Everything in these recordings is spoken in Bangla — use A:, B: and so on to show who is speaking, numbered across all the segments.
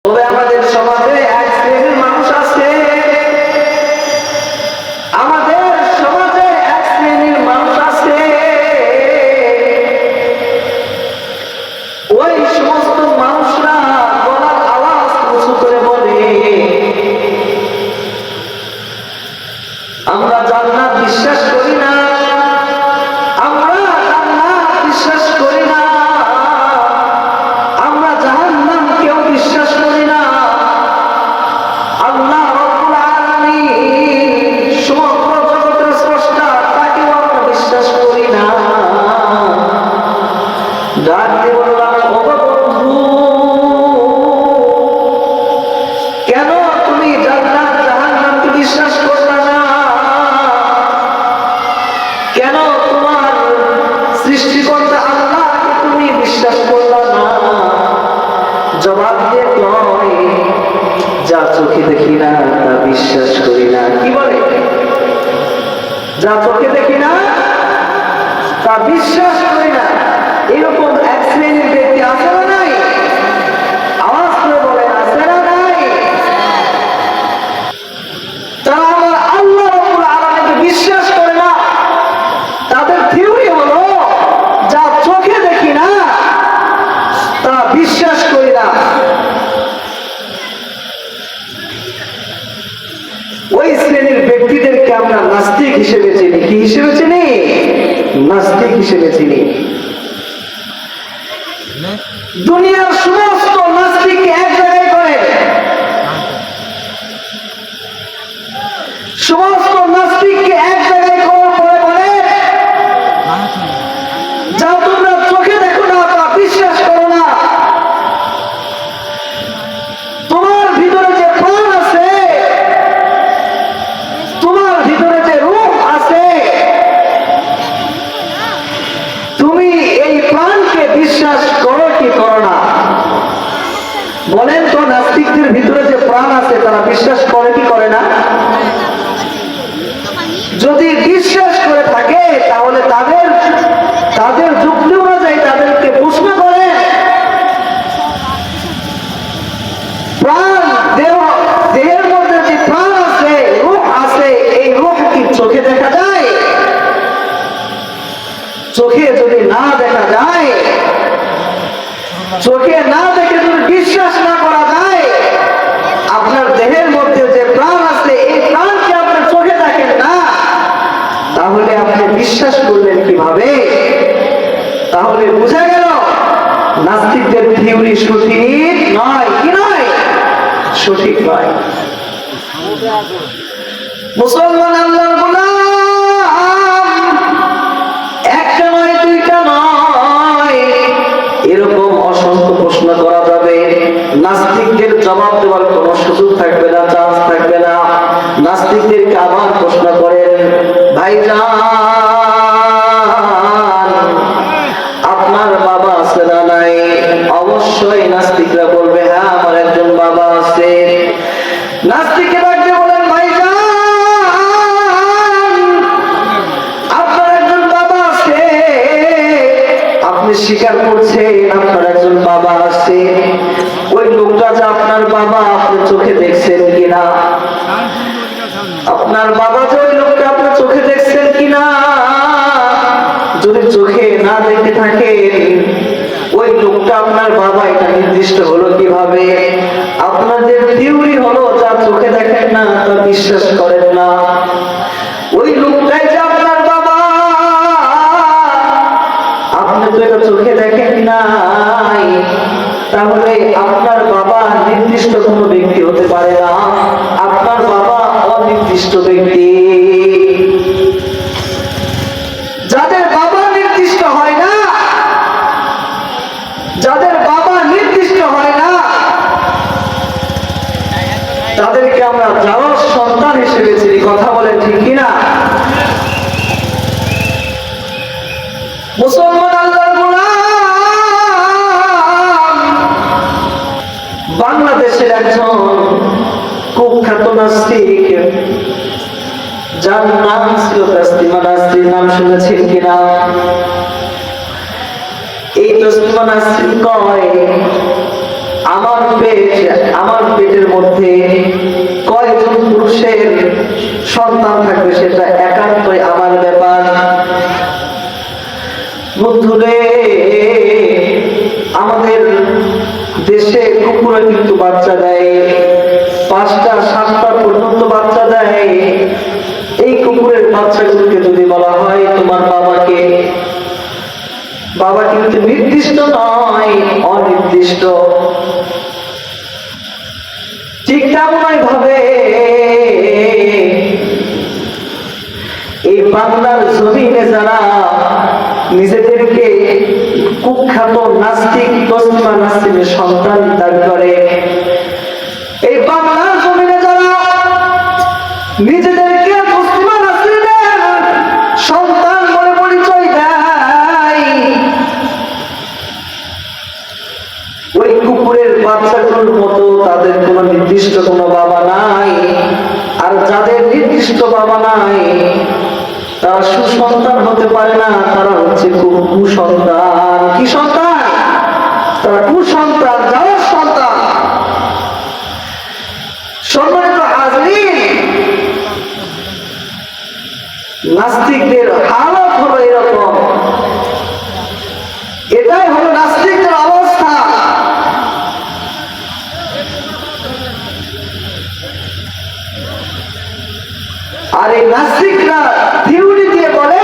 A: তবে আমাদের সমাজে এক শ্রেণীর মানুষ আছে, আমাদের সমাজে এক শ্রেণীর মানুষ আছে, ওই সমস্ত মানুষরা গলার আওয়াজ উঁচু করে বলে, আমরা জান্নাত বিশ্বাস করি না, আমরা জান্নাত বিশ্বাস করি না, আমরা জাহান্নাম কেউ বিশ্বাস করি না, আল্লাহ রাব্বুল আলামিন সমগ্র জগতের স্রষ্টা তাকেও আমরা বিশ্বাস করি না। ডাক দিয়ে বললাম, ও বন্ধু, কেন তুমি জান্নাত জাহান্নামকে বিশ্বাস করলা না? কেন তোমার সৃষ্টিকর্তা আল্লাহকে তুমি বিশ্বাস করলা না? জবাব দিয়ে কয়, যা চোখে দেখি না তা বিশ্বাস করি না। কি বলে? যা চোখে দেখি না তা বিশ্বাস করি না। এরকম এক শ্রেণীর ব্যক্তি আছে না নাই? আওয়াজ করে বলে, আছে না নাই? তারা আমার আল্লাহ রাব্বুল আলামিনকে বিশ্বাস করে না। তাদের থিওরি হলো, যা চোখে দেখি না তা বিশ্বাস করি না। ওই শ্রেণীর ব্যক্তিদেরকে আমরা নাস্তিক হিসেবে চিনি। কি হিসেবে চিনি? নাস্তিক হিসেবে চিনি। দুনিয়ার সমস্ত নাস্তিককে এক জায়গায় করে, সমস্ত নাস্তিককে এক জায়গায় করার পরে বলে, যা তোমরা চোখে দেখো না তা বিশ্বাস করো না। তোমার ভিতরে যে প্রাণ আছে, তোমার ভিতরে যে রূহ আছে, তুমি এই প্রাণকে বিশ্বাস করো কি করো না? বলেন তো, নাস্তিকদের ভিতরে যে প্রাণ আছে তারা বিশ্বাস করে কি করে না? যদি বিশ্বাস করে থাকে তাহলে তাদের যুক্তি অনুযায়ী তাদেরকে প্রশ্ন করে, প্রাণ দেহের মধ্যে যে প্রাণ আছে, রূহ আছে, এই রূহ কি চোখে দেখা যায়? চোখে যদি না দেখা যায়, চোখে না দেখে যদি বিশ্বাস না করা যায়, আপনার দেহের মধ্যে যে প্রাণ আছে এই প্রাণকে আপনি চোখে দেখেন না, তাহলে আপনি বিশ্বাস করলেন কিভাবে? তাহলে বোঝা গেল নাস্তিকদের থিওরি সঠিক নয়। কি নয়? সঠিক নয়। মুসলমান আল্লাহর গোলাম, একটা নয়, দুইটা নয়, এরকম অসংখ্য প্রশ্ন করা যাবে। নাস্তিকদের জবাব দেওয়ার কোনো সুযোগ থাকবে না, চান্স থাকবে না। নাস্তিকদেরকে আবার প্রশ্ন করেন, ভাইজান আপনার বাবা আছে না নাই? অবশ্যই নাস্তিকরা বলবে, হ্যাঁ আমার একজন বাবা আছে। নাস্তিকের ডাকতে বলেন, ভাইজান আপনার একজন বাবা আছে, আপনি স্বীকার করছেন আপনার একজন বাবা আছে, ওই লোকটা যে আপনার বাবা আপনি চোখে দেখছেন কিনা? আপনার বাবা যে ওই লোকটা আপনি চোখে দেখছেন কিনা? যদি চোখে না দেখে থাকেন, ওই লোকটা আপনার বাবা, এটা নির্দিষ্ট হলো কিভাবে? আপনাদের থিওরি হলো, যা চোখে দেখেন না তা বিশ্বাস করেন না। ওই লোকটাই যে আপনার বাবা, আপনি তো এটা চোখে দেখেন নাই, তাহলে আপনার বাবা নির্দিষ্ট কোনো ব্যক্তি হতে পারে না। আপনার বাবা অনির্দিষ্ট ব্যক্তি। যাদের বাবা নির্দিষ্ট হয় না, যাদের বাবা নির্দিষ্ট হয় না, তাদেরকে আমরা জারজ সন্তান হিসেবে চিনি। কথা বলেন ঠিক কিনা? মুসলমান আল্লাহর গোলাম, বাংলাদেশের একজন কুখ্যাত নাস্তিক, যার নাম ছিল তাসলিমা নাসরিন, নাম শুনেছেন কিনা? এই তাসলিমা নাসরিন কয়, আমার পেটের মধ্যে কয়জন পুরুষের সন্তান থাকবে সেটা একান্তই আমার ব্যাপার। বন্ধুরে, আমাদের দেশে কুকুরে কিন্তু বাচ্চা দেয়, 5টা 7টা পর্যন্ত বাচ্চা দেয়। এই কুকুরের বাচ্চাগুলোকে যদি বলা হয় তোমার বাবাকে, বাবা কিন্তু নির্দিষ্ট নয়, অনির্দিষ্ট। ঠিক তেমনই ভাবে এই বাংলার জমিনে যারা নিজেদেরকে কুখ্যাত নাস্তিক তসলিমা নাসরিনের সন্তান দাবি করে, এই বাংলার জমিনে যারা নিজেদেরকে তসলিমা নাসরিনের সন্তান বলে পরিচয় দেয়, ওই কুকুরের বাচ্চাগুলোর মতো তাদের কোনো নির্দিষ্ট কোনো বাবা নাই। আর যাদের নির্দিষ্ট বাবা নাই তারা সুসন্তান হতে পারে না, তারা হচ্ছে কুসন্তান। কি সন্তান? তারা কুসন্তান, যাওয়ার সন্তান। সম্মানিত হাজরিন, নাস্তিকদের হালত হলো এরকম। এটাই হলো নাস্তিকদের অবস্থা। আর এই নাস্তিকরা থিওরি দিয়ে বলে,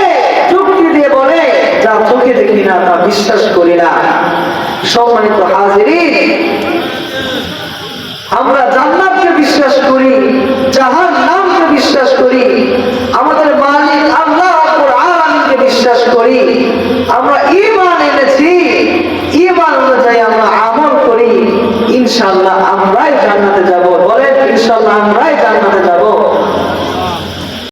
A: যুক্তি দিয়ে বলে, যা চোখে দেখি না তা বিশ্বাস করি না। সম্মানিত হাজিরিন, আমরা জান্নাতকে বিশ্বাস করি, জাহান্নামকে বিশ্বাস করি, আমাদের মালিক আল্লাহ রাব্বুল আলামিনকে বিশ্বাস করি। আমরা ঈমান এনেছি, ঈমান অনুযায়ী আমরা আমল করি। ইনশাআল্লাহ আমরাই জান্নাতে যাব। বলেন ইনশাআল্লাহ আমরাই জান্নাতে যাব।